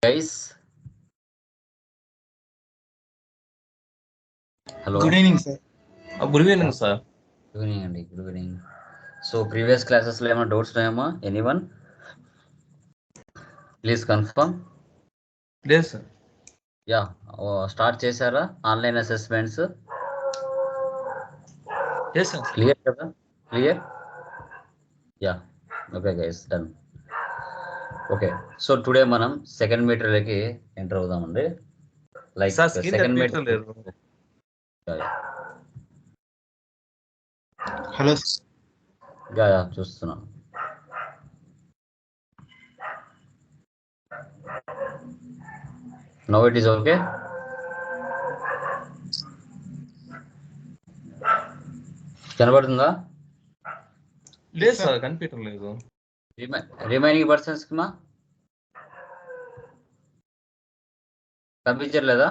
guys. Hello. Good evening, sir. Good evening, sir. Good evening, Andy. Good evening. So previous classes lo ఏమైనా doubts ఉన్నాయమ్మా? Anyone? Please confirm. Yes, sir. Yeah. Start చేశారా online assessments? Yes, sir. Clear కదా? Clear? Yeah. Okay guys, done. Okay, so today మనం second మీటర్లకి enter అవుదామండి. Like Sir, screen second కనిపించడం metre. లేదు. Hello. Yeah చూస్తున్నాను. Now it is okay. కనబడుతుందా? లేదు సార్, కనిపించడం లేదు. రిమైనింగ్ పర్సన్స్ కి మా కనిపించట్లేదా?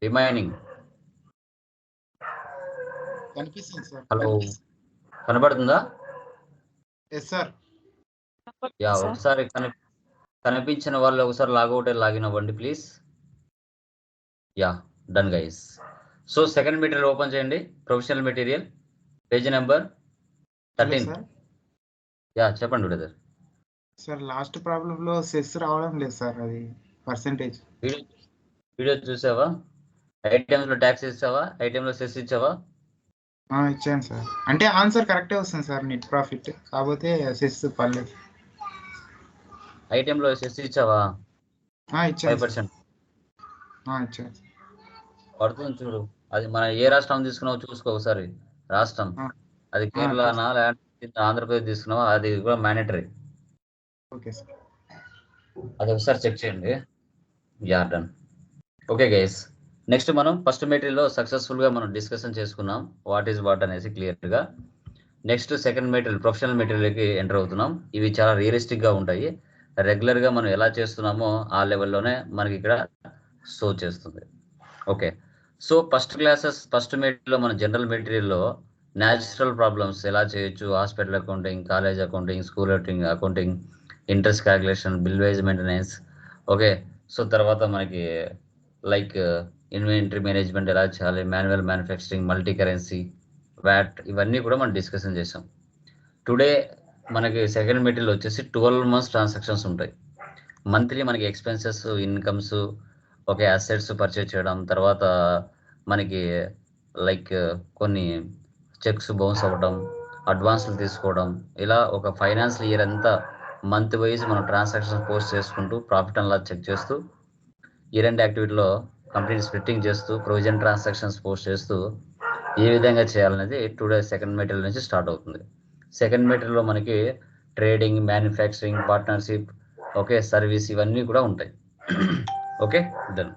రిమైనింగ్ కనిపిస్తుంది సార్. హలో, కనబడుతుందా? Yes sir. యా, ఒకసారి కనిపించిన వాళ్ళు ఒకసారి లాగౌట్ లాగిన్ అవ్వండి please. Yeah, done guys. So second material open చేయండి. Professional material page number 13. Yeah, చెప్పండి బ్రదర్. సార్ లాస్ట్ ప్రాబ్లం లో సెస్ రావడం లేదు సార్, అది పర్సెంటేజ్. వీడియో చూసావా? ఐటమ్స్ లో ట్యాక్స్ ఇచ్చావా? ఐటమ్ లో సెస్ ఇచ్చావా? ఇచ్చాను సార్. అంటే ఆన్సర్ కరెక్టే వస్తుంది సార్, నెట్ ప్రాఫిట్, కాకపోతే సెస్ పర్లేదు. ఐటమ్ లో సెస్ ఇచ్చావా? ఇచ్చాను 5%. ఇచ్చాను. పడుతుంది చూడు. అది మన ఏ రాష్ట్రం తీసుకున్నావో చూసుకో ఒకసారి. రాష్ట్రం అది కేరళనా లేకపోతే ఆంధ్రప్రదేశ్ తీసుకున్నావా? అది కూడా మ్యాండేటరీ. ఓకే సార్, అది ఒకసారి చెక్ చేయండి. Yeah, done. Okay guys, next మనం ఫస్ట్ మెటీరియల్ లో సక్సెస్ఫుల్ గా మనం డిస్కషన్ చేసుకున్నాం వాట్ ఈస్ వాట్ అనేసి క్లియర్ గా. Next second material professional material కి ఎంటర్ అవుతున్నాం. ఇవి చాలా రియలిస్టిక్ గా ఉంటాయి. రెగ్యులర్ గా మనం ఎలా చేస్తున్నామో ఆ లెవెల్లోనే మనకి ఇక్కడ షో చేస్తుంది. ఓకే, సో ఫస్ట్ మెటీరియల్ లో మన జనరల్ మెటీరియల్లో న్యాచురల్ ప్రాబ్లమ్స్ ఎలా చేయొచ్చు, hospital accounting, college accounting, school accounting, interest calculation, bill wise maintenance. Okay, so తర్వాత మనకి లైక్ ఇన్వెంటరీ మేనేజ్మెంట్ ఎలా చేయాలి, manual manufacturing, multi currency, VAT, ఇవన్నీ కూడా మనం డిస్కషన్ చేసాం. టుడే మనకి సెకండ్ మెటీరియల్ వచ్చేసి 12 months ట్రాన్సాక్షన్స్ ఉంటాయి. మంత్లీ మనకి expenses, incomes, okay, assets purchase చేయడం, తర్వాత మనకి లైక్ కొన్ని చెక్స్ బౌన్స్ అవ్వడం, అడ్వాన్స్లు తీసుకోవడం, ఇలా ఒక ఫైనాన్షియల్ ఇయర్ అంతా మంత్ వైజ్ మనం ట్రాన్సాక్షన్ పోస్ట్ చేసుకుంటూ ప్రాఫిట్ అండ్ లాస్ చెక్ చేస్తూ ఇయర్ ఎండ్ యాక్టివిటీలో కంప్లీట్ స్ప్లిట్టింగ్ చేస్తూ ప్రొవిజన్ ట్రాన్సాక్షన్స్ పోస్ట్ చేస్తూ ఏ విధంగా చేయాలనేది టుడే సెకండ్ మెటీరియల్ నుంచి స్టార్ట్ అవుతుంది. సెకండ్ మెటీరియల్లో మనకి trading, manufacturing, partnership, okay, service, ఇవన్నీ కూడా ఉంటాయి. Okay, done.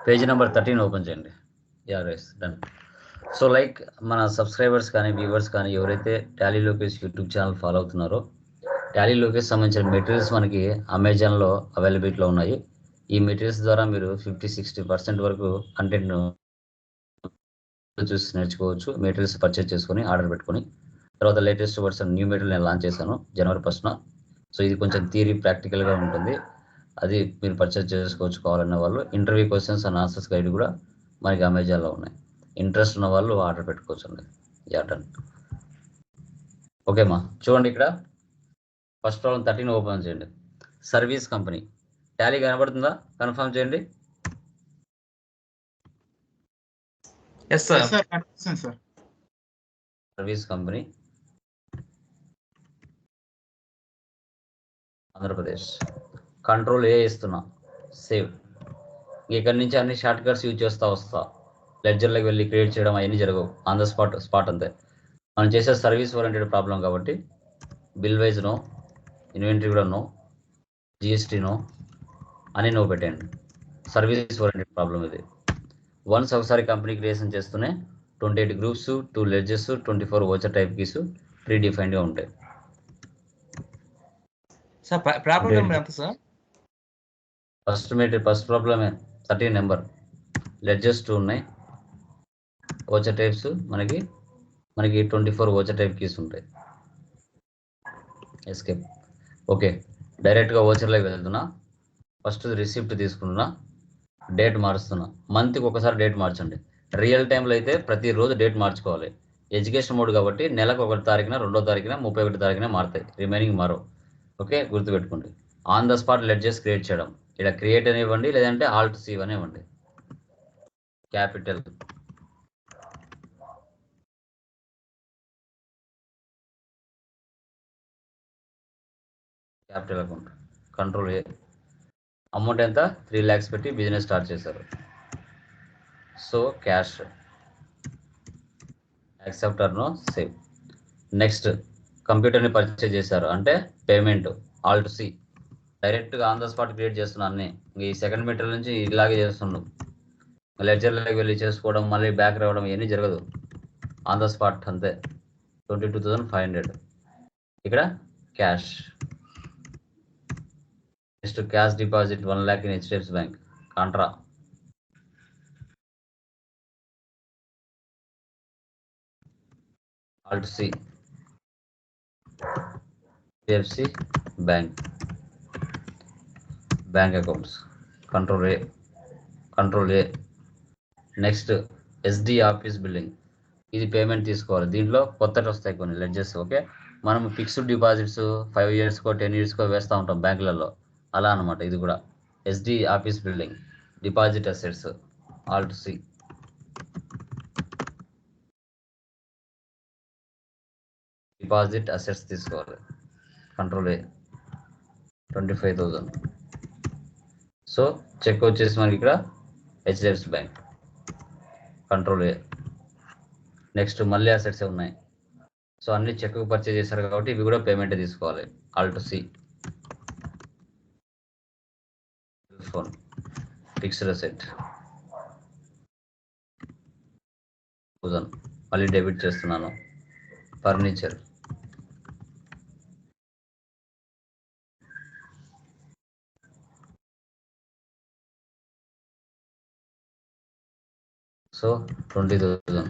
Page number 13 open చేయండి. యా రైస్, డన్. సో లైక్ మన సబ్స్క్రైబర్స్ కానీ వ్యూవర్స్ కానీ ఎవరైతే Tally Lokesh YouTube channel follow అవుతున్నారో, టాలీ లోకేష్ సంబంధించిన మెటీరియల్స్ మనకి అమెజాన్లో అవైలబిలిటీలో ఉన్నాయి. ఈ మెటీరియల్స్ ద్వారా మీరు 50-60% వరకు కంటెంట్ చూసి నేర్చుకోవచ్చు. మెటీరియల్స్ పర్చేజ్ చేసుకొని ఆర్డర్ పెట్టుకొని తర్వాత లేటెస్ట్ వర్షన్ న్యూ మెటీరియల్ నేను లాంచ్ చేశాను January 1st. సో ఇది కొంచెం థియరీ ప్రాక్టికల్గా ఉంటుంది. అది మీరు పర్చేజ్ చేసుకోవచ్చు కావాలన్న వాళ్ళు. Interview questions and answers guide కూడా మనకి అమెజాన్లో ఉన్నాయి. ఇంట్రెస్ట్ ఉన్న వాళ్ళు ఆర్డర్ పెట్టుకోవచ్చు అండి. Yeah, done. ఓకేమ్మా, చూడండి ఇక్కడ ఫస్ట్ ప్రాబ్లం 13 ఓపెన్ చేయండి. సర్వీస్ కంపెనీ టాలీ కనబడుతుందా? కన్ఫర్మ్ చేయండి. Yes sir. కనిపిస్తుంది sir. Service company Andhra Pradesh. Control A ఇస్తున్నా, సేవ్. ఇక్కడి నుంచి అన్ని షార్ట్ కట్స్ యూజ్ చేస్తూ వస్తా. లెడ్జర్లోకి వెళ్ళి క్రియేట్ చేయడం అవన్నీ జరగవు. ఆన్ ద స్పాట్ అంతే. మనం చేసే సర్వీస్ ఓరియంటెడ్ ప్రాబ్లం కాబట్టి బిల్ వైజ్ నో, ఇన్వెంటరీ కూడా నో, జిఎస్టీ నో అని నో పెట్టండి. సర్వీస్ ఓరియంటెడ్ ప్రాబ్లం ఇది. వన్స్ ఒకసారి కంపెనీ క్రియేషన్ చేస్తూనే 28 groups, 2 ledgers, 24 voucher type keys pre డిఫైన్డ్గా ఉంటాయి. సార్ ప్రాబ్లం నెంబర్ ఎంత సార్? ఫస్ట్ ప్రాబ్లమే 13 నెంబర్. లెడ్జెస్ 2 ఉన్నాయి. ఓచర్ టైప్స్ మనకి 24 ఓచర్ టైప్ కీస్ ఉంటాయి. ఎస్కేప్. ఓకే, డైరెక్ట్గా ఓచర్లోకి వెళ్తున్నా. ఫస్ట్ రిసిప్ట్ తీసుకుంటున్నా, డేట్ మారుస్తున్నా. మంత్కి ఒకసారి డేట్ మార్చండి. రియల్ టైంలో అయితే ప్రతిరోజు డేట్ మార్చుకోవాలి. ఎడ్యుకేషన్ మోడ్ కాబట్టి నెలకు 1 తారీఖున, 2వ తారీఖున, 31 తారీఖున మారుతాయి, రిమైనింగ్ మారవు. ఓకే, గుర్తుపెట్టుకోండి. On the spot ledgers create చేయడం, ఇక్కడ క్రియేట్ అనివ్వండి, లేదంటే ఆల్ట్ సి అనివ్వండి. Capital account, control A. Amount ఎంత? 3 lakhs పెట్టి బిజినెస్ స్టార్ట్ చేశారు. So cash, accept or no, save. Next కంప్యూటర్ని పర్చేజ్ చేశారు అంటే పేమెంట్, ఆల్ట్ సి. డైరెక్ట్గా ఆన్ ద స్పాట్ క్రియేట్ చేస్తున్నాను అన్నీ. ఈ సెకండ్ మీటర్ నుంచి ఇలాగే చేస్తున్నాం. లెడ్జర్లోకి వెళ్ళి చేసుకోవడం, మళ్ళీ బ్యాక్ రావడం ఇవన్నీ జరగదు. ఆన్ ద స్పాట్ అంతే. 22,500. ఇక్కడ cash. Next cash deposit 1 lakh in HDFC bank, contra. Alt C, HDFC bank, bank accounts, control A, control A. Next SD office building, ఇది పేమెంట్ తీసుకోవాలి. దీంట్లో కొత్తటి వస్తాయి కొన్ని లెడ్జెస్. ఓకే, మనం ఫిక్స్డ్ డిపాజిట్స్ 5 yearsకో 10 yearsకో వేస్తూ ఉంటాం బ్యాంకులలో, అలా అనమాట. ఇది కూడా SD office building, deposit assets, alt C. Deposit assets తీసుకోవాలి, కంట్రోల్ ఏ, 25,000. సో చెక్ వచ్చేసి మనకి ఇక్కడ HDFC bank, control A. Next మళ్ళీ అసెట్స్ ఉన్నాయి. సో అన్ని చెక్ పర్చేజ్ చేశారు కాబట్టి ఇవి కూడా పేమెంట్ తీసుకోవాలి, alt C. Phone, fixed asset 1000, మళ్ళీ డెబిట్ చేస్తున్నాను. ఫర్నిచర్, సో 20,000,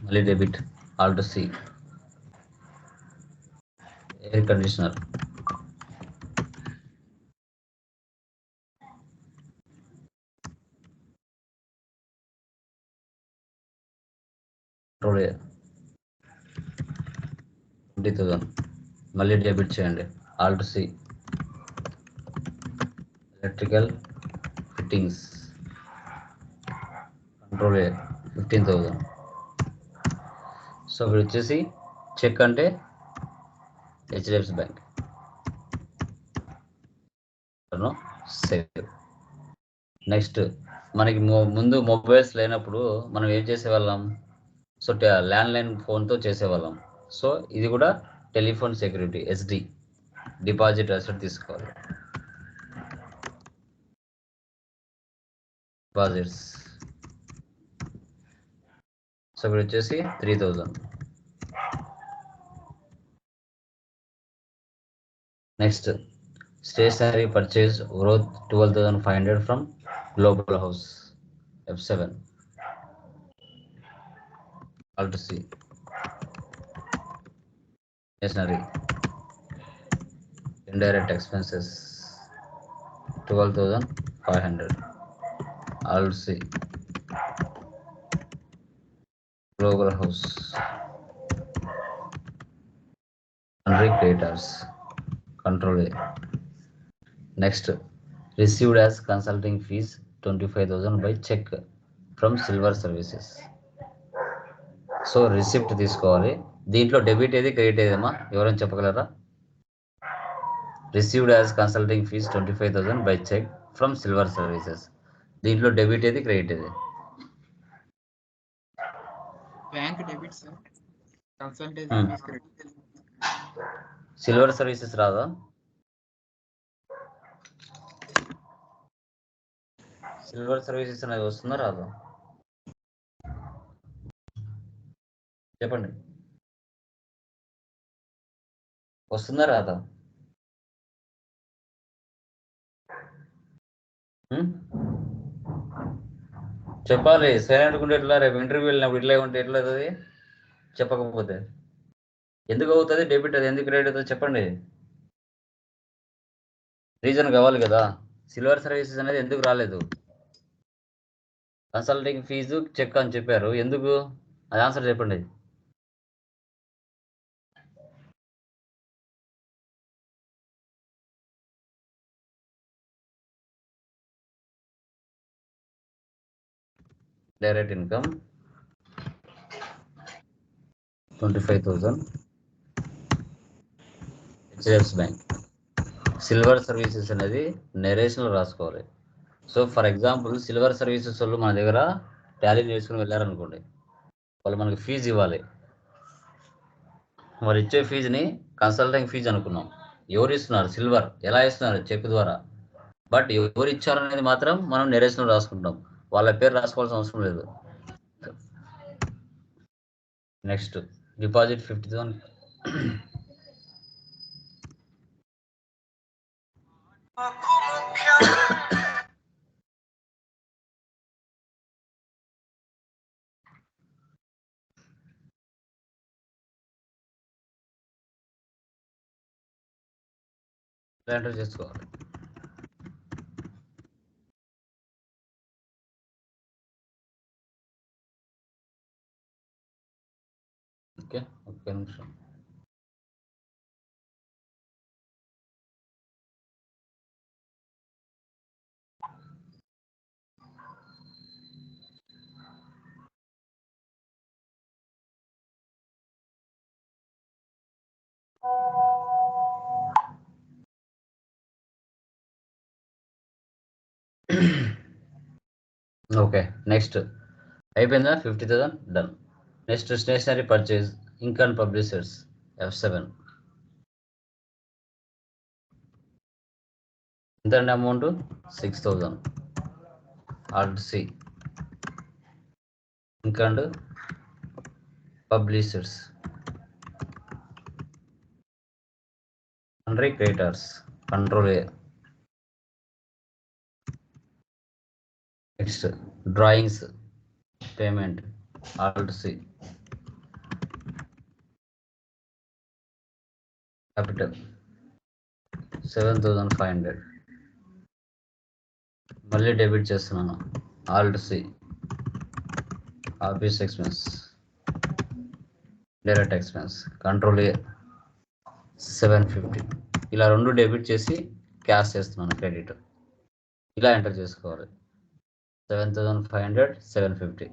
మళ్ళీ debit, alt C. Air conditioner, control A, 20,000, మళ్ళీ డెబిట్ చేయండి, alt C. Electrical fittings, control A, 15,000. So ఇక్కడ వచ్చేసి చెక్ అంటే హెచ్డిఎఫ్సి బ్యాంక్, సేవ్. నెక్స్ట్ మనకి ముందు మొబైల్స్ లేనప్పుడు మనం ఏం చేసేవాళ్ళం? సో ల్యాండ్లైన్ ఫోన్తో చేసేవాళ్ళం. సో ఇది కూడా telephone security, SD, deposit asset తీసుకోవాలి. డిపాజిట్స్, సో ఇక్కడ వచ్చేసి 3,000. Next stationery purchase growth 12,500 from global house, F7, alt C. Stationery indirect expenses 12,500, alt C. Global house, sundry creditors, control A. Next received as consulting fees 25,000 by cheque from silver services. So receipt తీసుకోవాలి. దీంట్లో debit ఏది, credit ఏదమ్మా, ఎవరైనా చెప్పగలరా? Received as consulting fees 25,000 by cheque from silver services. దీంట్లో debit ఏది, credit ఏది? Bank debit sir, consultancy fees credit. Silver services రాదా? సిల్వర్ సర్వీసెస్ అనేది వస్తుందా రాదా? చెప్పండి, వస్తుందా రాదా? చెప్పాలి. సైలెంట్ ఉంటే ఎట్లా? రేపు ఇంటర్వ్యూ వెళ్ళినప్పుడు ఇట్లా ఉంటే ఎట్లా అవుతుంది? చెప్పకపోతే ఎందుకు అవుతుంది డెబిట్? అది ఎందుకు క్రెడిట్ అవుతుంది చెప్పండి. రీజన్ కావాలి కదా. సిల్వర్ సర్వీసెస్ అనేది ఎందుకు రాలేదు? కన్సల్టింగ్ ఫీజు చెక్ అని చెప్పారు, ఎందుకు? అది ఆన్సర్ చెప్పండి. Direct income 25,000 HDFC bank. Silver services అనేది నెరేషన్లో రాసుకోవాలి. So for example silver services వాళ్ళు మన దగ్గర టాలీ నేర్చుకుని వెళ్ళారనుకోండి, వాళ్ళు మనకి ఫీజు ఇవ్వాలి. వాళ్ళు ఇచ్చే ఫీజుని కన్సల్టింగ్ ఫీజు అనుకున్నాం. ఎవరు ఇస్తున్నారు? సిల్వర్. ఎలా ఇస్తున్నారు? చెక్ ద్వారా. బట్ ఎవరు ఇచ్చారనేది మాత్రం మనం నెరేషన్లో రాసుకుంటాం, వాళ్ళ పేరు రాసుకోవాల్సిన అవసరం లేదు. Next deposit 50,000. ఎంటర్ చేసుకోవాలి. ఓకే, ఒక్క నిమిషం. ఓకే, నెక్స్ట్ అయిపోయిందా? 50,000 done. Next stationery purchase, ink and publishers F7. ఎంత అండి amount? 6,000. Alt C, ink and publishers, sundry creditors, control A. Next drawings payment, alt C. Capital 7,500. మళ్ళీ డెబిట్ చేస్తున్నాను, alt C. Office expense, direct expense, control A 750. ఇలా రెండు debit చేసి cash చేస్తున్నాను, credit. ఇలా enter చేసుకోవాలి. 7,500, 750.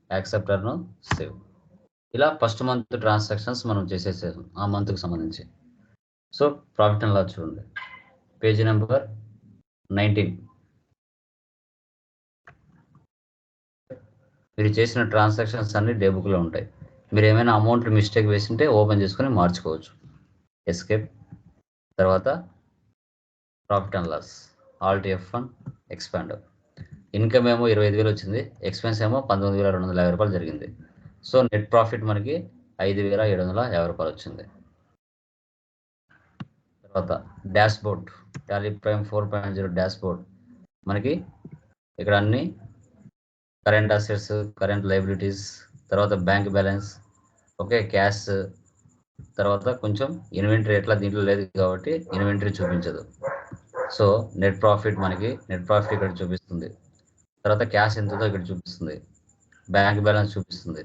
యాక్సెప్టర్ను సేవ్. ఇలా ఫస్ట్ మంత్ ట్రాన్సాక్షన్స్ మనం చేసేసాము ఆ మంత్కి సంబంధించి. సో ప్రాఫిట్ అండ్ లాస్ చూడండి, పేజీ నెంబర్ 19. మీరు చేసిన ట్రాన్సాక్షన్స్ అన్ని డే బుక్లో ఉంటాయి. మీరు ఏమైనా అమౌంట్ మిస్టేక్ వేసింటే ఓపెన్ చేసుకొని మార్చుకోవచ్చు. ఎస్కేప్. తర్వాత profit and loss, alt F1, expand. Income ఏమో 25,000 వచ్చింది, ఎక్స్పెన్స్ ఏమో 19,250 రూపాయలు జరిగింది. సో నెట్ ప్రాఫిట్ మనకి 5,750 రూపాయలు వచ్చింది. తర్వాత dash board, Tally prime 4.0 dash board. మనకి ఇక్కడ అన్ని కరెంట్ అసెట్స్, కరెంట్ లైబిలిటీస్, తర్వాత బ్యాంక్ బ్యాలెన్స్, ఓకే, క్యాష్, తర్వాత కొంచెం ఇన్వెంటరీ. ఎట్లా దీంట్లో లేదు కాబట్టి ఇన్వెంటరీ చూపించదు. సో నెట్ ప్రాఫిట్ మనకి, నెట్ ప్రాఫిట్ ఇక్కడ చూపిస్తుంది. తర్వాత క్యాష్ ఎంతుందో ఇక్కడ చూపిస్తుంది, బ్యాంక్ బ్యాలెన్స్ చూపిస్తుంది,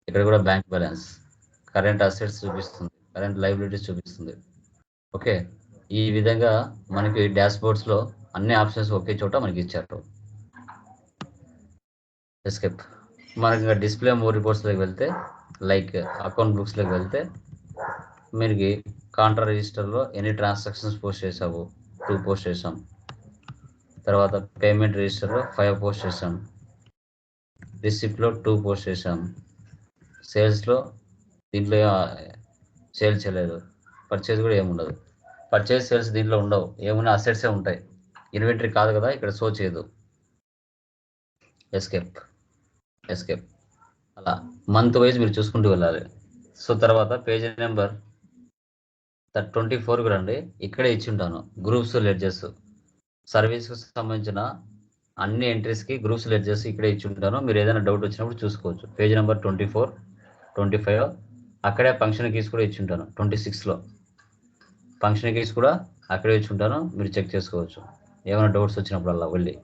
ఇక్కడ కూడా బ్యాంక్ బ్యాలెన్స్, కరెంట్ అసెట్స్ చూపిస్తుంది, కరెంట్ లైబిలిటీస్ చూపిస్తుంది. ఓకే, ఈ విధంగా మనకి డాష్ బోర్డ్స్లో అన్ని ఆప్షన్స్ ఒకే చోట మనకి ఇచ్చారు. ఎస్కేప్. మనకి డిస్ప్లే మోర్ రిపోర్ట్స్లోకి వెళ్తే, లైక్ అకౌంట్ బుక్స్లోకి వెళ్తే మనకి కాంట్రా రిజిస్టర్లో ఎన్ని ట్రాన్సాక్షన్స్ పోస్ట్ చేసావు, 2 పోస్ట్ చేసాం. తర్వాత పేమెంట్ రిజిస్టర్లో 5 పోస్ట్ చేసాం. రిసిప్ట్లో 2 పోస్ట్ చేసాం. సేల్స్లో దీంట్లో సేల్ చేయలేదు. పర్చేజ్ కూడా ఏముండదు. పర్చేజ్ సేల్స్ దీంట్లో ఉండవు, ఏమున్నా అసెట్సే ఉంటాయి. ఇన్వెంటరీ కాదు కదా, ఇక్కడ షో చేయదు. Escape, escape. అలా మంత్ వైజ్ మీరు చూసుకుంటూ వెళ్ళాలి. సో తర్వాత పేజ్ నెంబర్ 24కి రండి. ఇక్కడే ఇచ్చి ఉంటాను గ్రూప్స్, లెడ్జెస్, సర్వీస్కి సంబంధించిన అన్ని ఎంట్రీస్కి గ్రూప్స్, లెడ్జెస్ ఇక్కడే ఇచ్చి ఉంటాను. మీరు ఏదైనా డౌట్ వచ్చినప్పుడు చూసుకోవచ్చు. పేజ్ నెంబర్ 24, 25, అక్కడే ఫంక్షన్ కీస్ కూడా ఇచ్చి ఉంటాను 26లో. ఫంక్షన్ కీస్ కూడా అక్కడే ఇచ్చుంటాను, మీరు చెక్ చేసుకోవచ్చు ఏమైనా డౌట్స్ వచ్చినప్పుడల్లా వెళ్ళి.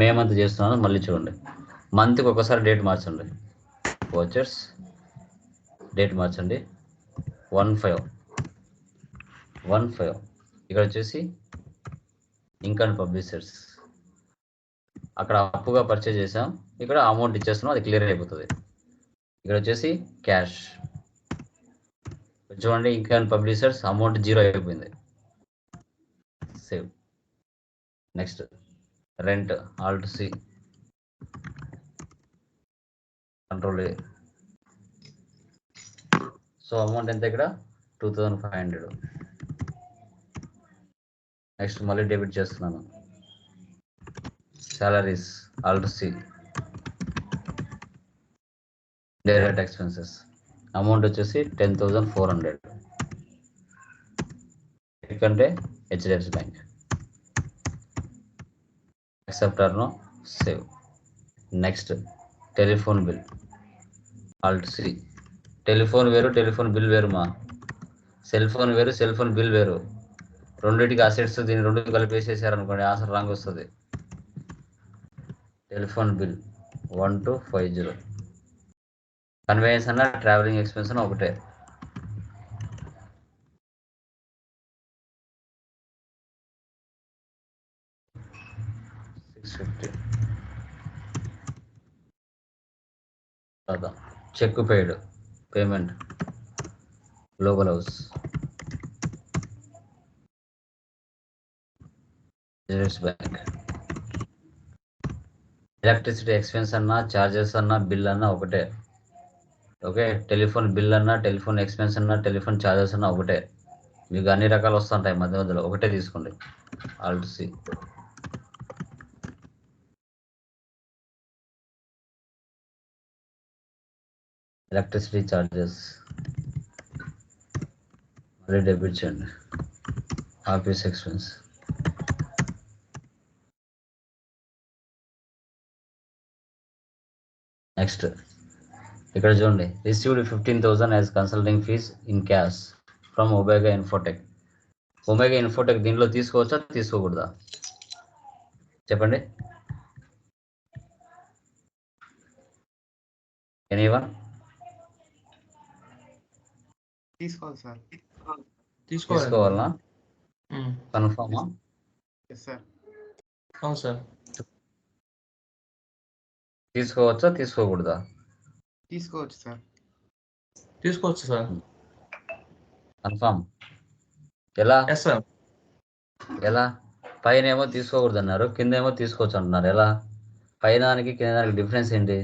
మే మంత్ చేస్తున్నాను, మళ్ళీ చూడండి. మంత్కి ఒకసారి డేట్ మార్చండి. వాచర్స్ డేట్ మార్చండి 1/5 ఇక్కడ వచ్చేసి ఇంక్ అండ్ పబ్లిషర్స్. అక్కడ అప్పుగా పర్చేజ్ చేసాం, ఇక్కడ అమౌంట్ ఇచ్చేస్తున్నాం, అది క్లియర్ అయిపోతుంది. ఇక్కడ వచ్చేసి క్యాష్ చూడండి, ఇంక్ అండ్ పబ్లిషర్స్ అమౌంట్ 0 అయిపోయింది. Save. Next rent, alt C, control A. So amount ఎంత ఇక్కడ 2500. నెక్స్ట్ మళ్ళీ డెబిట్ చేస్తున్నాను. Salaries, alt C, direct expenses amount వచ్చేసి 10,400. ఎందుకంటే HDFC bank. Accept or no, save. Next telephone bill, alt C. Telephone వేరు, telephone bill వేరు మా. Cell phone వేరు, సెల్ ఫోన్ బిల్ వేరు. రెండింటికి అసెట్స్, దీన్ని రెండు కలిపేసేసారనుకోండి ఆన్సర్ రాంగ్ వస్తుంది. Telephone bill 1250. కన్వేయన్స్ అన్న ట్రావెలింగ్ ఎక్స్పెన్స్ అన్న ఒకటే. Cheque paid payment, global house, bank. Electricity expense అన్నా, చార్జెస్ అన్నా, బిల్ అన్నా ఒకటే. ఓకే, టెలిఫోన్ బిల్ అన్నా, టెలిఫోన్ ఎక్స్పెన్స్ అన్నా, టెలిఫోన్ చార్జెస్ అన్నా ఒకటే. మీకు అన్ని రకాలు వస్తుంటాయి మధ్య మధ్యలో, ఒకటే తీసుకోండి. Alt C. ఎలక్ట్రిసిటీ చార్జెస్ మళ్ళీ డెబిట్ చేయండి. ఆఫీస్ ఎక్స్పెన్స్, నెక్స్ట్ ఇక్కడ చూడండి, received 15,000 as consulting fee in cash from Omega Infotech. Omega Infotech దీనిలో తీసుకోవచ్చా, తీసుకోకూడదా చెప్పండి. ఎనీవన్? తీసుకోవాలి సార్. తీసుకోవాలనా? కన్ఫర్మా? Yes sir. అవును సార్. తీసుకోవచ్చా, తీసుకోకూడదా? తీసుకోవచ్చు సార్. తీసుకోవచ్చు సార్. కన్ఫర్మ్? ఎలా? Yes sir. ఎలా? పైన ఏమో తీసుకోకూడదు అన్నారు, కింద ఏమో తీసుకోవచ్చు అంటున్నారు. ఎలా? పైన దానికి కింద దానికి డిఫరెన్స్ ఏంటి?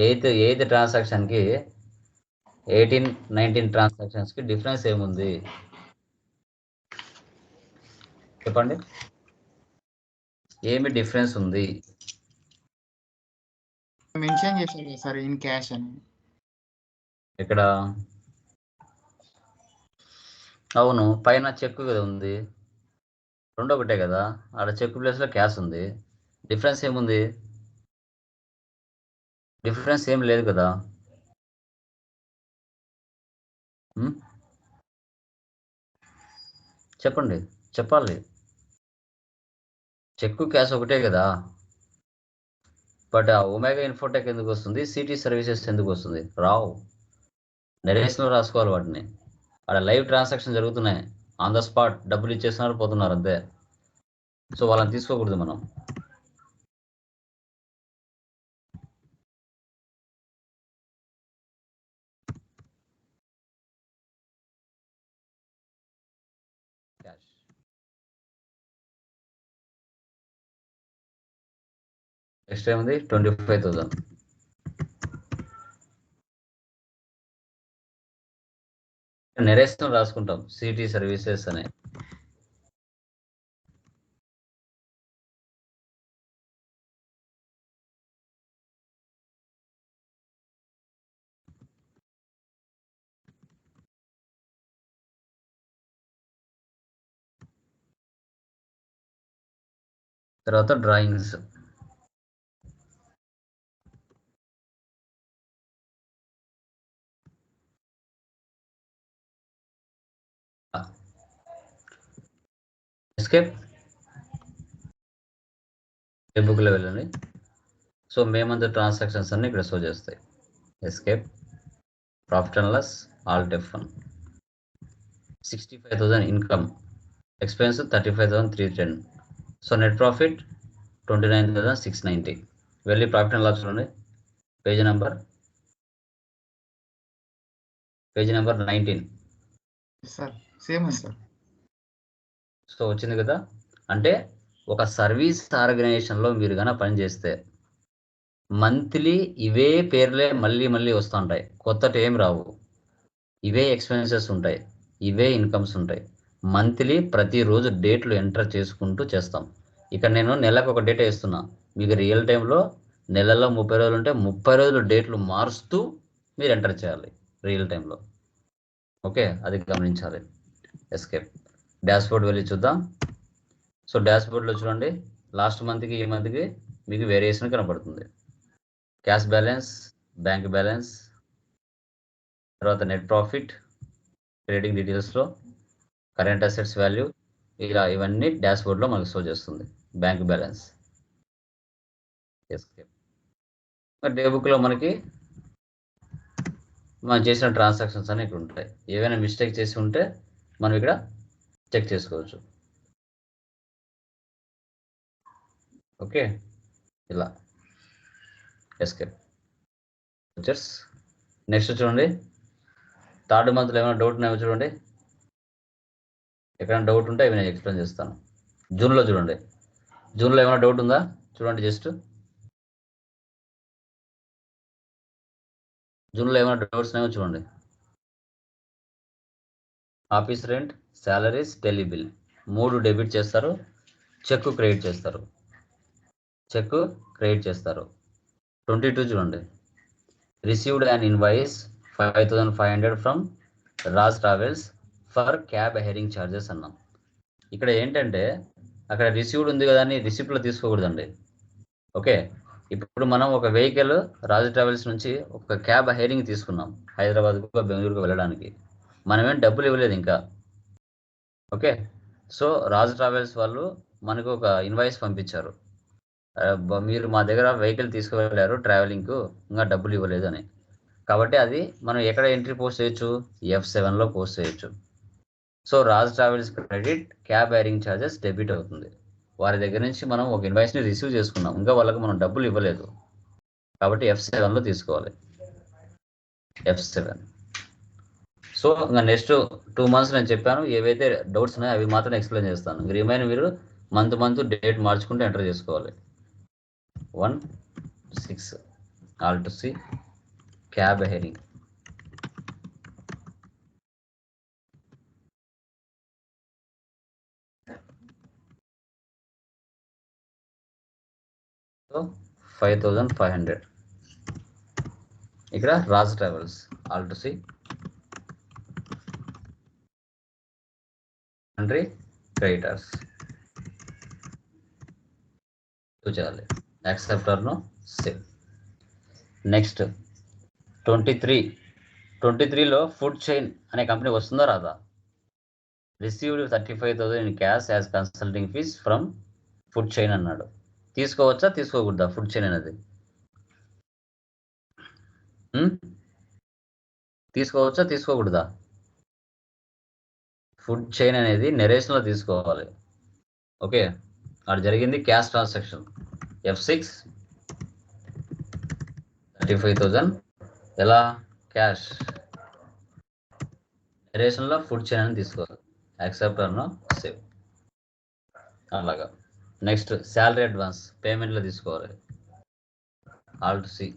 ఎయిత్ ట్రాన్సాక్షన్కి 18, 19 ట్రాన్సాక్షన్స్కి డిఫరెన్స్ ఏముంది చెప్పండి? ఏమి డిఫరెన్స్ ఉంది? మెన్షన్ చేశారు కదా సార్ ఇన్ క్యాష్ అని. ఇక్కడ అవును, పైన చెక్ కదా ఉంది, రెండు ఒకటే కదా. ఆడ చెక్ ప్లేస్లో క్యాష్ ఉంది. డిఫరెన్స్ ఏముంది? డిఫరెన్స్ ఏం లేదు కదా. చెప్పండి, చెప్పాలి. చెక్ క్యాష్ ఒకటే కదా. బట్ ఆ ఒమేగా ఇన్ఫోటెక్ ఎందుకు వస్తుంది, సిటీ సర్వీసెస్ ఎందుకు వస్తుంది? రావు. నెరేషన్లో రాసుకోవాలి వాటిని. అక్కడ లైవ్ ట్రాన్సాక్షన్ జరుగుతున్నాయి, ఆన్ ద స్పాట్ డబ్బులు ఇచ్చేస్తున్నారు, పోతున్నారు అంతే. సో వాళ్ళని తీసుకోకూడదు మనం. నెక్స్ట్ ఏముంది? 25,000. నెరేషన్ రాసుకుంటాం సిటీ సర్వీసెస్ అని. తర్వాత డ్రాయింగ్స్, ఎస్కేప్ ఏ బుక్లో వెళ్ళండి. సో మే మంత్ ట్రాన్సాక్షన్స్ అన్ని ఇక్కడ షో చేస్తాయి. Escape, profit and loss, alt F1. 65,000 income, expense 35,310. So net profit 29,690. వెళ్ళి ప్రాఫిట్ అండ్ లాస్ చూడండి, page number 19. Sir same sir. So వచ్చింది కదా. అంటే ఒక సర్వీస్ ఆర్గనైజేషన్లో మీరు కన్నా పనిచేస్తే మంత్లీ ఇవే పేర్లే మళ్ళీ మళ్ళీ వస్తూ ఉంటాయి, కొత్తటి ఏం రావు. ఇవే ఎక్స్పెన్సెస్ ఉంటాయి, ఇవే ఇన్కమ్స్ ఉంటాయి. మంత్లీ ప్రతిరోజు డేట్లు ఎంటర్ చేసుకుంటూ చేస్తాం. ఇక్కడ నేను నెలకు ఒక డేట్ వేస్తున్నా, మీకు రియల్ టైంలో నెలలో 30 రోజులు ఉంటే 30 రోజులు డేట్లు మారుస్తూ మీరు ఎంటర్ చేయాలి రియల్ టైంలో. ఓకే, అది గమనించాలి. ఎస్కేప్. డాష్బోర్డ్ వెళ్ళి చూద్దాం. సో డాష్బోర్డ్లో చూడండి, లాస్ట్ మంత్కి ఈ మంత్కి మీకు వేరియేషన్ కనపడుతుంది. క్యాష్ బ్యాలెన్స్, బ్యాంక్ బ్యాలెన్స్, తర్వాత నెట్ ప్రాఫిట్, ట్రేడింగ్ డీటెయిల్స్లో కరెంట్ అసెట్స్ వాల్యూ, ఇలా ఇవన్నీ డాష్బోర్డ్లో మనకు షో చేస్తుంది. Bank balance. ఎస్కేప్. డే బుక్లో మనకి మనం చేసిన ట్రాన్సాక్షన్స్ అన్నీ ఇక్కడ ఉంటాయి. ఏవైనా మిస్టేక్ చేసి ఉంటే మనం ఇక్కడ చెక్ చేసుకోవచ్చు. ఓకే, ఇలా ఎస్కేప్. నెక్స్ట్ చూడండి, థర్డ్ మంత్లో ఏమైనా డౌట్ ఉన్నాయో చూడండి. ఎక్కడైనా డౌట్ ఉంటే అవి నేను ఎక్స్ప్లెయిన్ చేస్తాను. జూన్లో చూడండి, జూన్లో ఏమైనా డౌట్ ఉందా చూడండి. జూన్లో ఏమైనా డౌట్స్ ఉన్నాయో చూడండి. Office rent, salaries, tele bill 3 debit చేస్తారు, చెక్ క్రెడిట్ చేస్తారు. 22 చూడండి, received an invoice 5,500 from Raj travels for cab hiring charges అన్నాం. ఇక్కడ ఏంటంటే అక్కడ రిసీవ్డ్ ఉంది కదా అని రిసిప్ట్లో తీసుకోకూడదండి. ఓకే, ఇప్పుడు మనం ఒక వెహికల్ రాజ్ ట్రావెల్స్ నుంచి ఒక క్యాబ్ హైరింగ్ తీసుకున్నాం హైదరాబాద్కు బెంగళూరుకు వెళ్ళడానికి. మనమేం డబ్బులు ఇవ్వలేదు ఇంకా. ఓకే, సో రాజ్ ట్రావెల్స్ వాళ్ళు మనకు ఒక ఇన్వాయిస్ పంపించారు, మీరు మా దగ్గర వెహికల్ తీసుకువెళ్ళారు ట్రావెలింగ్కు, ఇంకా డబ్బులు ఇవ్వలేదు అని. కాబట్టి అది మనం ఎక్కడ ఎంట్రీ పోస్ట్ చేయొచ్చు, F7లో పోస్ట్ చేయొచ్చు. So Raj travels credit, cab hiring charges debit అవుతుంది. వారి దగ్గర నుంచి మనం ఒక ఇన్వాయిస్ని రిసీవ్ చేసుకున్నాం, ఇంకా వాళ్ళకి మనం డబ్బులు ఇవ్వలేదు. కాబట్టి F7లో తీసుకోవాలి. F7. సో ఇంకా నెక్స్ట్ 2 months నేను చెప్పాను, ఏవైతే డౌట్స్ ఉన్నాయో అవి మాత్రం ఎక్స్ప్లెయిన్ చేస్తాను. రిమైన్ మీరు మంత్ డేట్ మార్చుకుంటూ ఎంటర్ చేసుకోవాలి. 1/6 alt C cab hiring. So 5,500 ఇక్కడ Raj travels, alt C sundry creditors చేయాలి. యాక్సెప్టర్ను సేవ్. నెక్స్ట్ 23లో ఫుడ్ చైన్ అనే కంపెనీ వస్తుందా రాదా? Received 35,000 in cash as consulting fees from food chain అన్నాడు. తీసుకోవచ్చా తీసుకోకూడదా ఫుడ్ చైన్ అనేది? తీసుకోవచ్చా తీసుకోకూడదా? ఫుడ్ చైన్ అనేది నెరేషన్లో తీసుకోవాలి. ఓకే, అక్కడ జరిగింది క్యాష్ ట్రాన్సాక్షన్. F6 35,000 ఎలా క్యాష్, నెరేషన్లో ఫుడ్ చైన్ అని తీసుకోవాలి. యాక్సెప్టర్ను సేవ్. అలాగా. నెక్స్ట్ శాలరీ అడ్వాన్స్ పేమెంట్లో తీసుకోవాలి. Alt C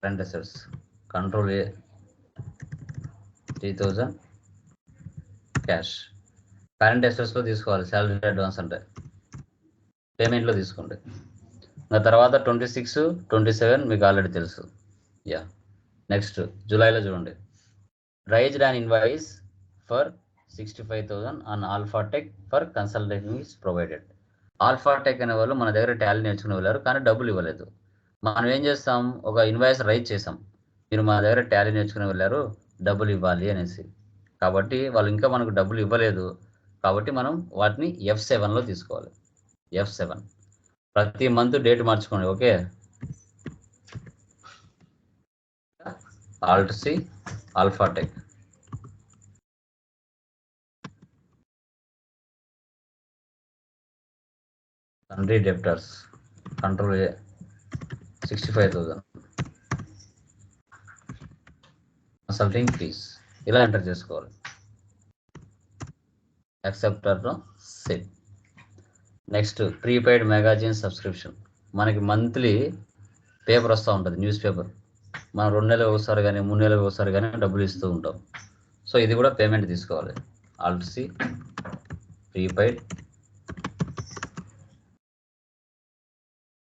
current assets, control A 3,000 cash. Current అసెట్స్లో తీసుకోవాలి. శాలరీ అడ్వాన్స్ అంటే పేమెంట్లో తీసుకోండి. ఇంకా తర్వాత 26, 27 మీకు ఆల్రెడీ తెలుసు. యా. నెక్స్ట్ జూలైలో చూడండి, raised an invoice for 65,000 on Alphatech for consultation is provided. Alphatech అనే వాళ్ళు మన దగ్గర టాలీ నేర్చుకుని వెళ్ళారు, కానీ డబ్బులు ఇవ్వలేదు. మనం ఏం చేస్తాం, ఒక ఇన్వాయిస్ రైజ్ చేసాం, మీరు మా దగ్గర టాలీ నేర్చుకుని వెళ్ళారు, డబ్బులు ఇవ్వాలి అనేసి. కాబట్టి వాళ్ళు ఇంకా మనకు డబ్బులు ఇవ్వలేదు, కాబట్టి మనం వాటిని F7లో తీసుకోవాలి. F7 ప్రతి మంత్ డేట్ మార్చుకోండి. Okay, Alt C Alphatech. Sundry debtors, Control A 65,000. Consulting fees ఇలా ఎంటర్ చేసుకోవాలి. యాక్సెప్టర్లో save. Next prepaid magazine subscription. మనకి మంత్లీ పేపర్ వస్తూ ఉంటుంది, న్యూస్ పేపర్. మనం 2 నెలలకు ఒకసారి కానీ 3 నెలలకు ఒకసారి కానీ డబ్బులు ఇస్తూ ఉంటాం. సో ఇది కూడా పేమెంట్ తీసుకోవాలి. Alt C prepaid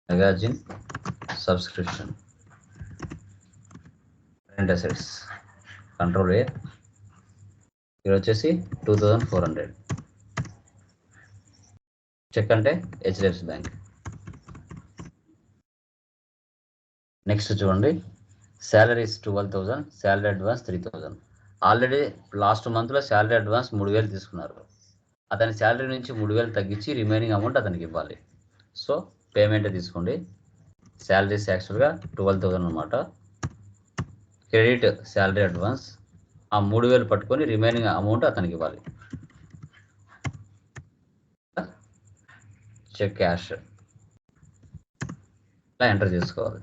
magazine subscription, current assets, control ఏ. ఇది వచ్చేసి 2400. చెక్ అంటే HDFC బ్యాంక్. నెక్స్ట్ చూడండి, salaries 12,000, salary advance 3,000. Already last మంత్లో శాలరీ అడ్వాన్స్ 3,000 తీసుకున్నారు. అతని శాలరీ నుంచి 3,000 తగ్గించి రిమైనింగ్ అమౌంట్ అతనికి ఇవ్వాలి. సో పేమెంట్ తీసుకోండి. శాలరీస్ యాక్చువల్గా 12,000 అనమాట. క్రెడిట్ శాలరీ అడ్వాన్స్, ఆ 3,000 పట్టుకొని రిమైనింగ్ అమౌంట్ అతనికి ఇవ్వాలి. చెక్ క్యాష్ ఇలా ఎంటర్ చేసుకోవాలి.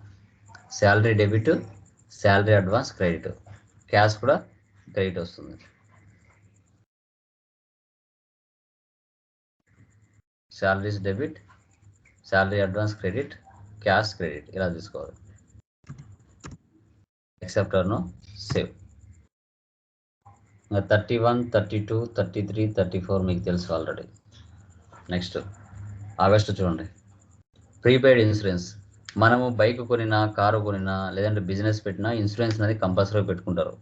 Salary debit, salary advance credit, cash కూడా క్రెడిట్ వస్తుంది. Salaries debit, salary advance credit, cash credit ఇలా తీసుకోవాలి. యాక్సెప్టర్ను సేవ్. ఇంకా 31, 32, 33, 34 మీకు తెలుసు ఆల్రెడీ. నెక్స్ట్ ఆగస్టు చూడండి, ప్రీపెయిడ్ ఇన్సూరెన్స్. మనము బైక్ కొనినా, కారు కొనినా, లేదంటే బిజినెస్ పెట్టినా ఇన్సూరెన్స్ అనేది కంపల్సరీ పెట్టుకుంటారు.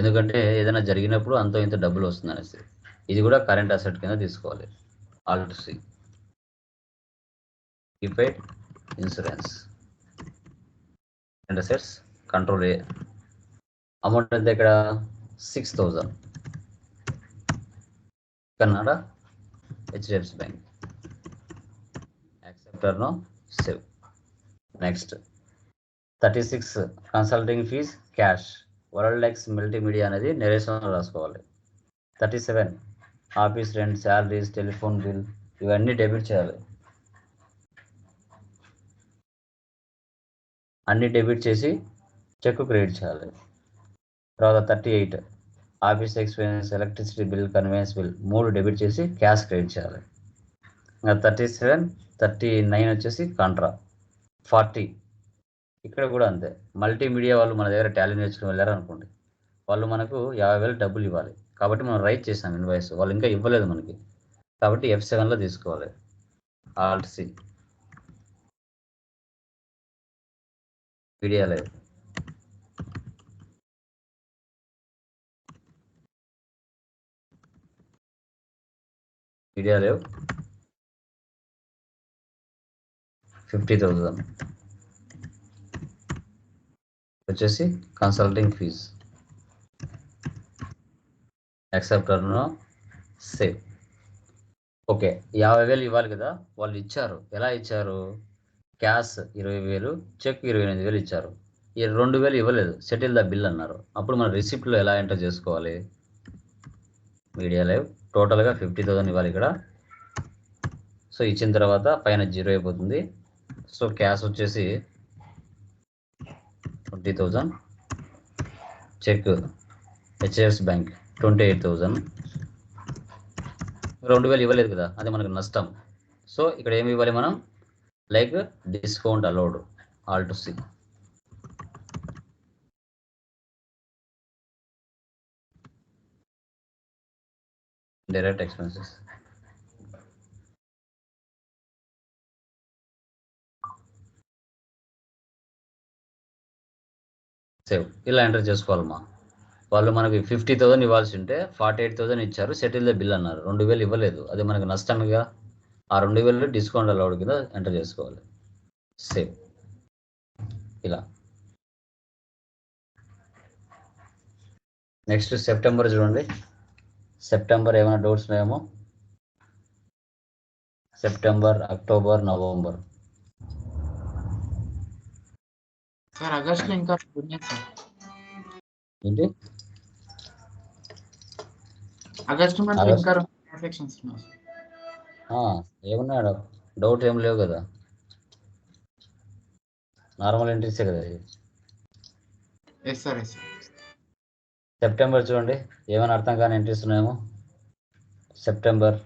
ఎందుకంటే ఏదైనా జరిగినప్పుడు అంతో ఇంత డబ్బులు వస్తుంది అనేసి. ఇది కూడా కరెంట్ అసెట్ కింద తీసుకోవాలి. Alt C prepaid insurance, current assets, control A. Amount ఎంత ఇక్కడ 6,000. Kannada HDFC bank. యాక్సెప్టర్ను save. Next 36 consulting fee cash, world X multimedia అనేది నెరేషన్ రాసుకోవాలి. 37 office rent, salaries, telephone bill ఇవన్నీ డెబిట్ చేయాలి. అన్ని డెబిట్ చేసి చెక్ క్రెడిట్ చేయాలి. తర్వాత 38 office expense, electricity bill, conveyance bill 3 debit చేసి క్యాష్ క్రెడిట్ చేయాలి. ఇంకా 37, 39 వచ్చేసి కాంట్రా. 40 ఇక్కడ కూడా అంతే. మల్టీమీడియా వాళ్ళు మన దగ్గర టాలీ నేర్చుకుని వెళ్ళారు అనుకోండి, వాళ్ళు మనకు 50,000 డబ్బులు ఇవ్వాలి. కాబట్టి మనం రైట్ చేసాం ఇన్వాయిస్, వాళ్ళు ఇంకా ఇవ్వలేదు మనకి. కాబట్టి F7లో తీసుకోవాలి. Alt C media live. Media live 50,000 వచ్చేసి కన్సల్టింగ్ ఫీజ్. యాక్సెప్టర్ను సేవ్. ఓకే, 50,000 ఇవ్వాలి కదా, వాళ్ళు ఇచ్చారు. ఎలా ఇచ్చారు? క్యాష్ 20,000, చెక్ 28,000 ఇచ్చారు. ఈ 2,000 ఇవ్వలేదు, సెటిల్ ద బిల్ అన్నారు. అప్పుడు మన రిసిప్ట్లో ఎలా ఎంటర్ చేసుకోవాలి? మీడియా లైవ్ టోటల్గా 50,000 ఇవ్వాలి ఇక్కడ. సో ఇచ్చిన తర్వాత పైన 0 అయిపోతుంది. సో క్యాష్ వచ్చేసి 20,000, చెక్ HDFC బ్యాంక్ 28,000. 2,000 ఇవ్వలేదు కదా, అది మనకు నష్టం. సో ఇక్కడ ఏమి ఇవ్వాలి మనం? Like discount allowed. Alt C direct expenses. Save. ఇలా ఎంటర్ చేసుకోవాలమ్మా. వాళ్ళు మనకి 50,000 ఇవ్వాల్సి ఉంటే 48,000 ఇచ్చారు, సెటిల్ ద బిల్ అన్నారు. 2,000 ఇవ్వలేదు, అది మనకు నష్టంగా. ఆ 2,000 డిస్కౌంట్ అలౌడ్ కింద ఎంటర్ చేసుకోవాలి. సేవ్. ఇలా నెక్స్ట్ సెప్టెంబర్ చూడండి. సెప్టెంబర్ ఏమైనా డౌట్స్ ఉన్నాయేమో? September, October, November. సార్ ఆగస్ట్లో ఇంకా ఉన్నాయి సార్. ఏంటి? ఆగస్టు మంత్లో ఆగస్ట్ ఇంకా రెండు ట్రాన్సాక్షన్స్ ఉన్నాయి సార్. ఏమున్నాడు? డౌట్ ఏం లేవు కదా, నార్మల్ ఎంట్రీసే కదా ఇది. Yes sir, yes sir. September చూడండి, ఏమైనా అర్థం కాని ఎంట్రీస్ ఉన్నాయేమో? సెప్టెంబర్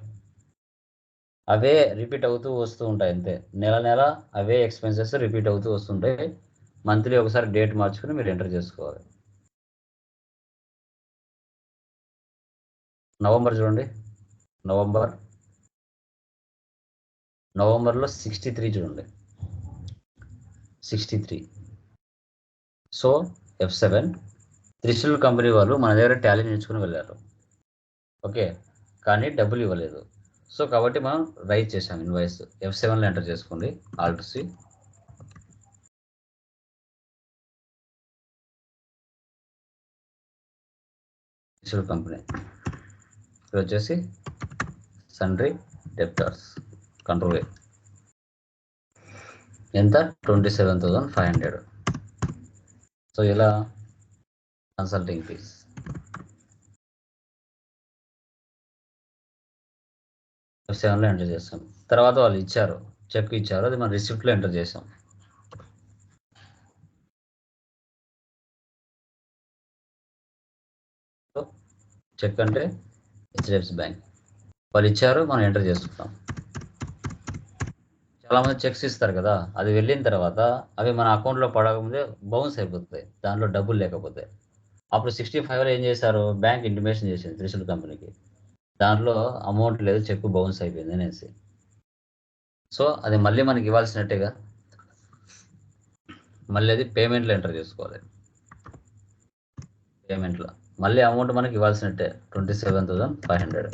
అవే రిపీట్ అవుతూ వస్తూ ఉంటాయి అంతే. నెల నెల అవే ఎక్స్పెన్సెస్ రిపీట్ అవుతూ వస్తుంటాయి. మంత్లీ ఒకసారి డేట్ మార్చుకుని మీరు ఎంటర్ చేసుకోవాలి. నవంబర్ చూడండి, నవంబర్లో 63 చూడండి, 63. సో F7 త్రిశూల్ కంపెనీ వాళ్ళు మన దగ్గర టాలీ నేర్చుకుని వెళ్ళారు. ఓకే, కానీ డబ్బులు ఇవ్వలేదు. సో కాబట్టి మనం రైజ్ చేసాం ఇన్వాయిస్. F7లో ఎంటర్ చేసుకోండి, Alt C. త్రిశూల్ కంపెనీ ఇది వచ్చేసి సన్డ్రీ డెప్టర్స్, కంట్రోల్ A. ఎంత? 27,500. సో ఇలా కన్సల్టింగ్ ఫీజ్ F7లో ఎంటర్ చేస్తాం. తర్వాత వాళ్ళు ఇచ్చారు, చెక్ ఇచ్చారు, అది మనం రిసిప్ట్లో ఎంటర్ చేసాం. చెక్ అంటే HDFC బ్యాంక్ వాళ్ళు ఇచ్చారు, మనం ఎంటర్ చేసుకుంటాం. చాలామంది చెక్స్ ఇస్తారు కదా, అది వెళ్ళిన తర్వాత అవి మన అకౌంట్లో పడకముందే బౌన్స్ అయిపోతాయి, దాంట్లో డబ్బులు లేకపోతే. అప్పుడు 65లో ఏం చేశారు, బ్యాంక్ ఇంటిమేషన్ చేసింది త్రిశూల్ కంపెనీకి, దాంట్లో అమౌంట్ లేదు, చెక్ బౌన్స్ అయిపోయింది అనేసి. సో అది మళ్ళీ మనకి ఇవ్వాల్సినట్టేగా, మళ్ళీ అది పేమెంట్లో ఎంటర్ చేసుకోవాలి. పేమెంట్లో మళ్ళీ అమౌంట్ మనకి ఇవ్వాల్సినట్టే 27,500.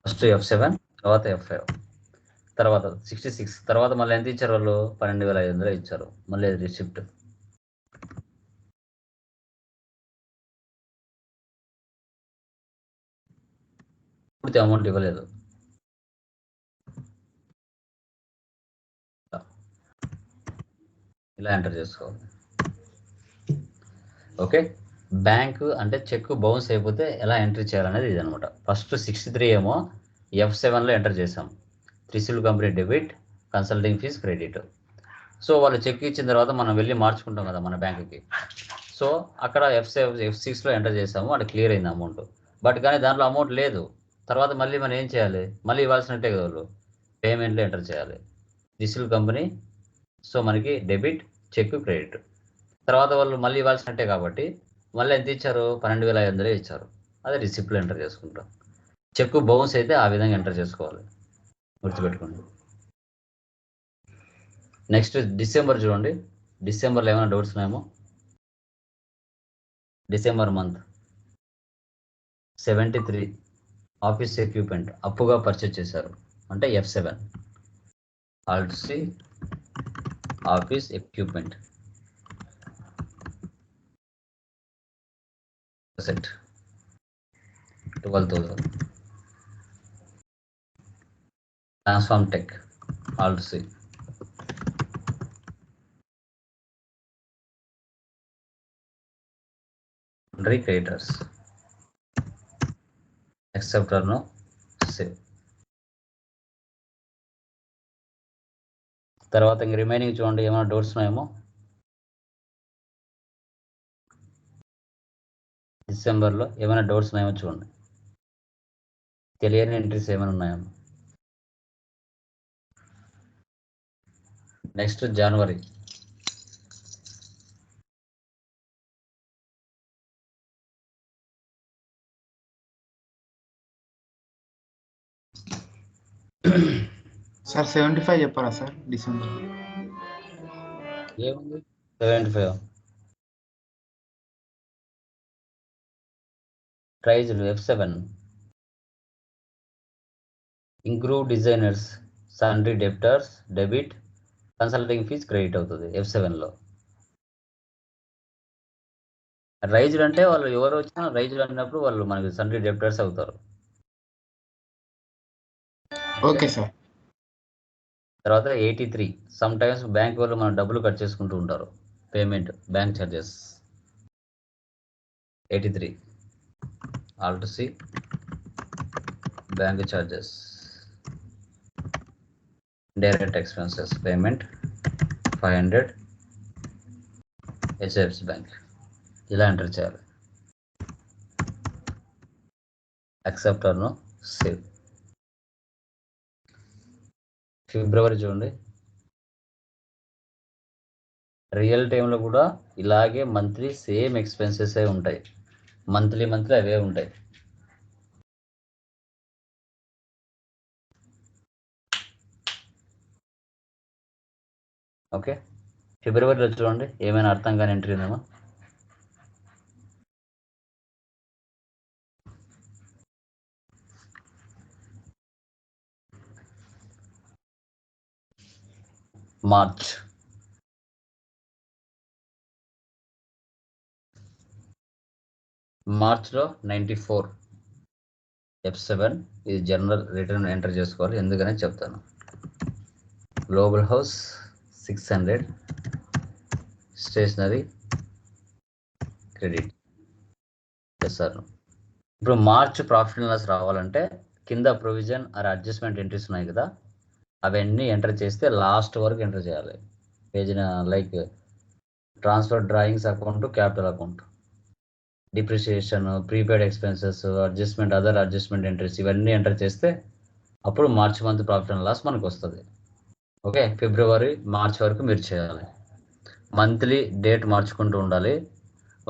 ఫస్ట్ F7, తర్వాత F5, తర్వాత 66, తర్వాత మళ్ళీ ఎంత ఇచ్చారు వాళ్ళు? 12,500 ఇచ్చారు. మళ్ళీ అది రిసిప్ట్. పూర్తి అమౌంట్ ఇవ్వలేదు. ఇలా ఎంటర్ చేసుకోవాలి. ఓకే, బ్యాంక్ అంటే చెక్ బౌన్స్ అయిపోతే ఎలా ఎంట్రీ చేయాలనేది ఇది అనమాట. ఫస్ట్ 63 ఏమో F7లో ఎంటర్ చేసాం, Trishul company debit, consulting fees credit. So వాళ్ళు చెక్ ఇచ్చిన తర్వాత మనం వెళ్ళి మార్చుకుంటాం కదా మన బ్యాంక్కి. సో అక్కడ F6లో ఎంటర్ చేసాము, అక్కడ క్లియర్ అయింది అమౌంట్. బట్ కానీ దాంట్లో అమౌంట్ లేదు. తర్వాత మళ్ళీ మనం ఏం చేయాలి? మళ్ళీ ఇవ్వాల్సినట్టే కదా వాళ్ళు, పేమెంట్లో ఎంటర్ చేయాలి. త్రిశూల్ కంపెనీ, సో మనకి డెబిట్, చెక్, క్రెడిట్. తర్వాత వాళ్ళు మళ్ళీ ఇవ్వాల్సినట్టే కాబట్టి మళ్ళీ ఎంత ఇచ్చారు? 12,500 ఇచ్చారు. అదే రిసిప్ట్లో ఎంటర్ చేసుకుంటాం. చెక్ బౌన్స్ అయితే ఆ విధంగా ఎంటర్ చేసుకోవాలి, గుర్తుపెట్టుకోండి. నెక్స్ట్ డిసెంబర్ చూడండి, డిసెంబర్లో ఏమైనా డౌట్స్ ఉన్నాయేమో? డిసెంబర్ మంత్ 73 ఆఫీస్ ఎక్విప్మెంట్ అప్పుగా పర్చేజ్ చేశారు, అంటే F7. Alt C, office equipment set 12,000. Transform tech, Alt C. Creators acceptor no save. తర్వాత ఇంక రిమైనింగ్ చూడండి, ఏమైనా డౌట్స్ ఉన్నాయేమో? డిసెంబర్లో ఏమైనా డౌట్స్ ఉన్నాయేమో చూడండి, తెలియని ఎంట్రీస్ ఏమైనా ఉన్నాయేమో? నెక్స్ట్ జనవరి. సార్ 75 చెప్పారా సార్ డిసెంబర్? ఏముంది 75? ప్రైజ్లు F7 include designers, sundry debtors debit, consulting fees credit అవుతుంది F7లో. రైజులు అంటే వాళ్ళు ఎవరు వచ్చినా రైజులు అన్నప్పుడు వాళ్ళు మనకి సన్రీ డెప్టర్స్ అవుతారు. Okay sir. తర్వాత 83 సమ్ టైమ్స్ బ్యాంక్ వాళ్ళు మన డబ్బులు కట్ చేసుకుంటూ ఉంటారు. Payment bank charges 83 alt C bank charges direct expenses payment 500 HDFC bank ఇలా ఎంటర్ చేయాలి. యాక్సెప్టర్ను సేవ్. ఫిబ్రవరి చూడండి, రియల్ టైంలో కూడా ఇలాగే మంత్లీ సేమ్ ఎక్స్పెన్సెస్ ఉంటాయి. మంత్లీ అవే ఉంటాయి. ఓకే, ఫిబ్రవరిలో చూడండి ఏమైనా అర్థం కాని ఎంట్రీ ఉందేమో. మార్చ్లో 94 F7 ఇది జనరల్ రిటర్న్ ఎంటర్ చేసుకోవాలి. ఎందుకనే చెప్తాను. Global house 600 stationery credit sir. ఇప్పుడు మార్చ్ ప్రాఫిట్ అండ్ లాస్ రావాలంటే కింద ప్రొవిజన్ ఆర్ అడ్జస్ట్మెంట్ ఎంట్రీస్ ఉన్నాయి కదా, అవన్నీ ఎంటర్ చేస్తే లాస్ట్ వరకు ఎంటర్ చేయాలి. పేజీన like transfer drawings account, capital account, depreciation, prepaid expenses, adjustment, other adjustment entries ఇవన్నీ ఎంటర్ చేస్తే అప్పుడు March month profit and loss మనకు వస్తుంది. ఓకే, ఫిబ్రవరి మార్చ్ వరకు మీరు చేయాలి. మంత్లీ డేట్ మార్చుకుంటూ ఉండాలి.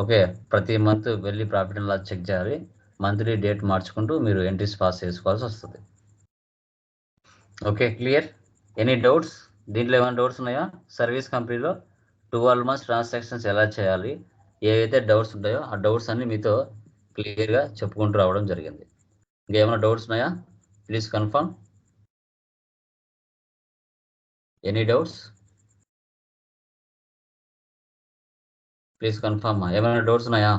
ఓకే, ప్రతి మంత్ వెళ్ళి ప్రాఫిట్ అండ్ లాస్ చెక్ చేయాలి. మంత్లీ డేట్ మార్చుకుంటూ మీరు ఎంట్రీస్ పాస్ చేసుకోవాల్సి వస్తుంది. Okay, clear? Any doubts? దీంట్లో ఏమైనా డౌట్స్ ఉన్నాయా? సర్వీస్ కంపెనీలో 12 months ట్రాన్సాక్షన్స్ ఎలా చేయాలి, ఏవైతే డౌట్స్ ఉంటాయో ఆ డౌట్స్ అన్ని మీతో క్లియర్గా చెప్పుకుంటూ రావడం జరిగింది. ఇంకేమైనా డౌట్స్ ఉన్నాయా? Please confirm. Any doubts? Please confirm. ఏమైనా డౌట్స్ ఉన్నాయా?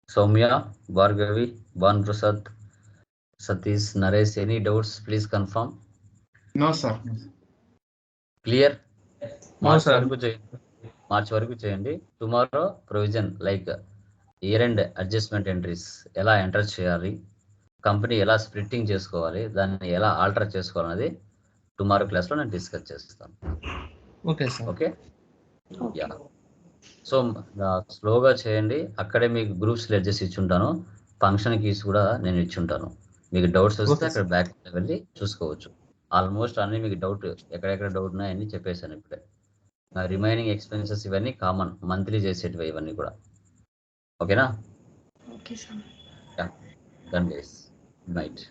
Soumya, Bhargavi, Bhan Prasad, Satish, Naresh, any doubts? Please confirm. No sir. Clear? March sir. వరకు చేయండి. Tomorrow provision like year end adjustment entries ఎలా ఎంటర్ చేయాలి, కంపెనీ ఎలా స్ప్లిట్టింగ్ చేసుకోవాలి, దాన్ని ఎలా ఆల్టర్ చేసుకోవాలనేది టుమారో క్లాస్లో నేను డిస్కస్ చేస్తాను. Okay sir. Okay, yeah. So స్లోగా చేయండి. అక్కడే మీకు గ్రూప్స్ లెడ్జెస్ ఇచ్చుంటాను, ఫంక్షన్ కీస్ కూడా నేను ఇచ్చుంటాను. మీకు డౌట్స్ వస్తే Okay, అక్కడ బ్యాక్ వెళ్ళి చూసుకోవచ్చు. ఆల్మోస్ట్ అన్ని మీకు డౌట్ ఎక్కడెక్కడ డౌట్ ఉన్నాయని చెప్పేశాను ఇప్పుడే. రిమైనింగ్ ఎక్స్పెన్సెస్ ఇవన్నీ కామన్, మంత్లీ చేసేటివి ఇవన్నీ కూడా. ఓకేనా? Okay sir. Done guys, good night.